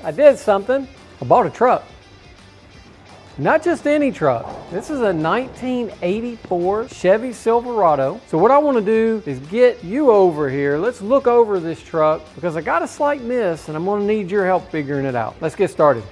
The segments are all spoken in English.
I did something. I bought a truck. Not just any truck. This is a 1984 Chevy Silverado. So what I want to do is get you over here. Let's look over this truck because I got a slight miss and I'm going to need your help figuring it out. Let's get started.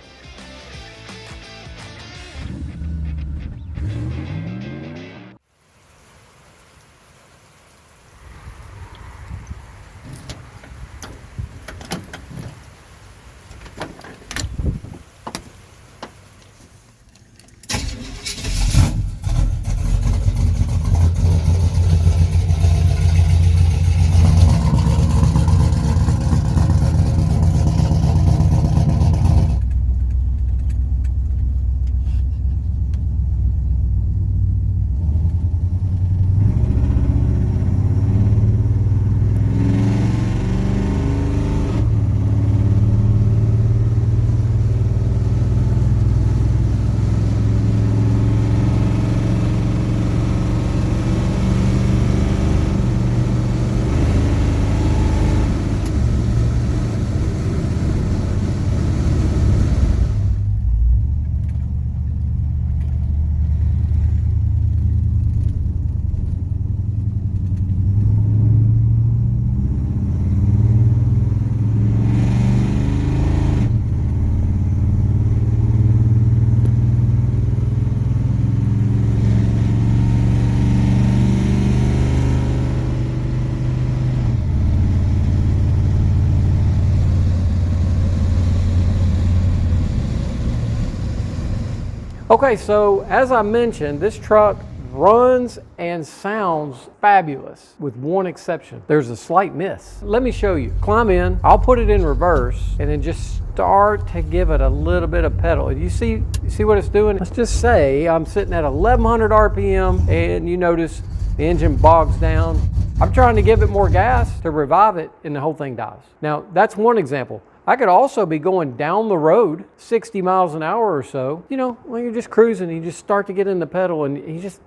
Okay, so as I mentioned, this truck runs and sounds fabulous with one exception. There's a slight miss. Let me show you. Climb in, I'll put it in reverse and then just start to give it a little bit of pedal. You see what it's doing? Let's just say I'm sitting at 1100 RPM and you notice the engine bogs down. I'm trying to give it more gas to revive it and the whole thing dies. Now, that's one example. I could also be going down the road 60 miles an hour or so. You know, when you're just cruising, you just start to get in the pedal and it just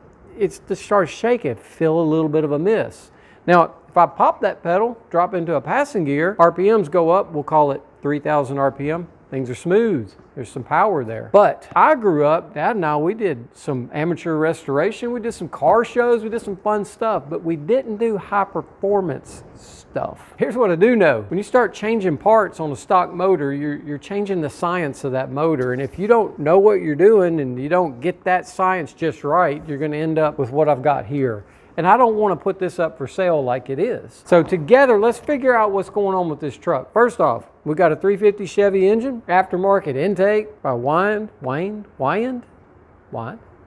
starts shaking, feel a little bit of a miss. Now, if I pop that pedal, drop into a passing gear, RPMs go up, we'll call it 3,000 RPM. Things are smooth. There's some power there. But I grew up, Dad and I, we did some amateur restoration. We did some car shows. We did some fun stuff, but we didn't do high performance stuff. Here's what I do know. When you start changing parts on a stock motor, you're changing the science of that motor. And if you don't know what you're doing and you don't get that science just right, you're going to end up with what I've got here. And I don't want to put this up for sale like it is. So together, let's figure out what's going on with this truck. First off, we got a 350 Chevy engine, aftermarket intake by Wyand.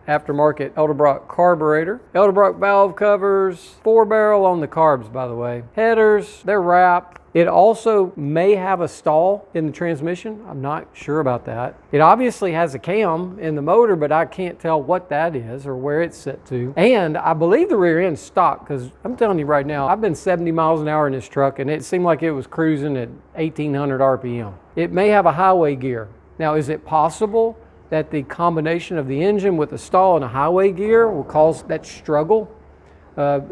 Aftermarket Edelbrock carburetor, Edelbrock valve covers, 4-barrel on the carbs, by the way. Headers, they're wrapped. It also may have a stall in the transmission. I'm not sure about that. It obviously has a cam in the motor, but I can't tell what that is or where it's set to. And I believe the rear end's stock, because I'm telling you right now, I've been 70 miles an hour in this truck and it seemed like it was cruising at 1800 RPM. It may have a highway gear. Now, is it possible that the combination of the engine with the stall and a highway gear will cause that struggle?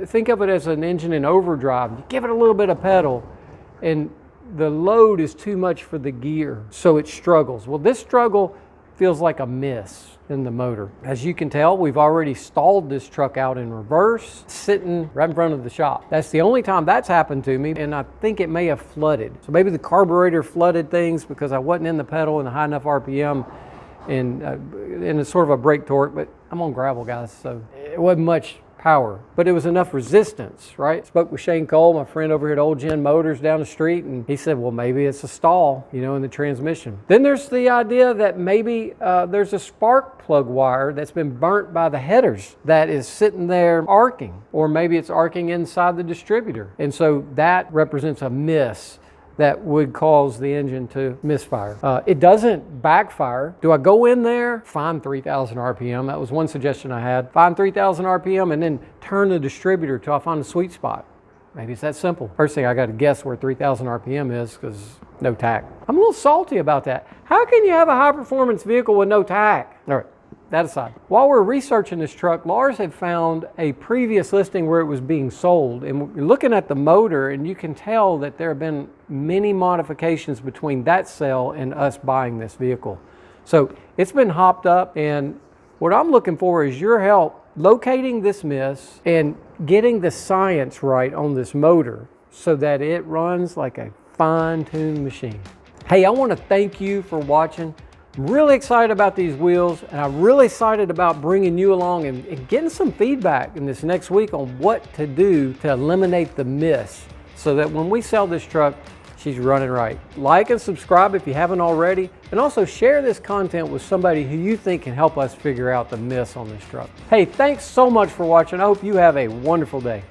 Think of it as an engine in overdrive. You give it a little bit of pedal and the load is too much for the gear, so it struggles. Well, this struggle feels like a miss in the motor. As you can tell, we've already stalled this truck out in reverse, sitting right in front of the shop. That's the only time that's happened to me, and I think it may have flooded. So maybe the carburetor flooded things because I wasn't in the pedal in a high enough RPM and it's sort of a brake torque, but I'm on gravel, guys, so it wasn't much power, but it was enough resistance, right? Spoke with Shane Cole, my friend over here at Old Gen Motors down the street, and he said, well, maybe it's a stall, you know, in the transmission. Then there's the idea that maybe there's a spark plug wire that's been burnt by the headers that is sitting there arcing, or maybe it's arcing inside the distributor. And so that represents a miss that would cause the engine to misfire. It doesn't backfire. Do I go in there, find 3,000 RPM? That was one suggestion I had. Find 3,000 RPM and then turn the distributor till I find a sweet spot. Maybe it's that simple. First thing, I got to guess where 3,000 RPM is because no tack. I'm a little salty about that. How can you have a high performance vehicle with no tack? All right, that aside. While we're researching this truck, Lars had found a previous listing where it was being sold, and we're looking at the motor, and you can tell that there have been many modifications between that sale and us buying this vehicle. So it's been hopped up, and what I'm looking for is your help locating this miss and getting the science right on this motor so that it runs like a fine-tuned machine. Hey, I want to thank you for watching. I'm really excited about these wheels, and I'm really excited about bringing you along and getting some feedback in this next week on what to do to eliminate the miss so that when we sell this truck, she's running right. Like and subscribe if you haven't already, and also share this content with somebody who you think can help us figure out the miss on this truck. Hey, thanks so much for watching. I hope you have a wonderful day.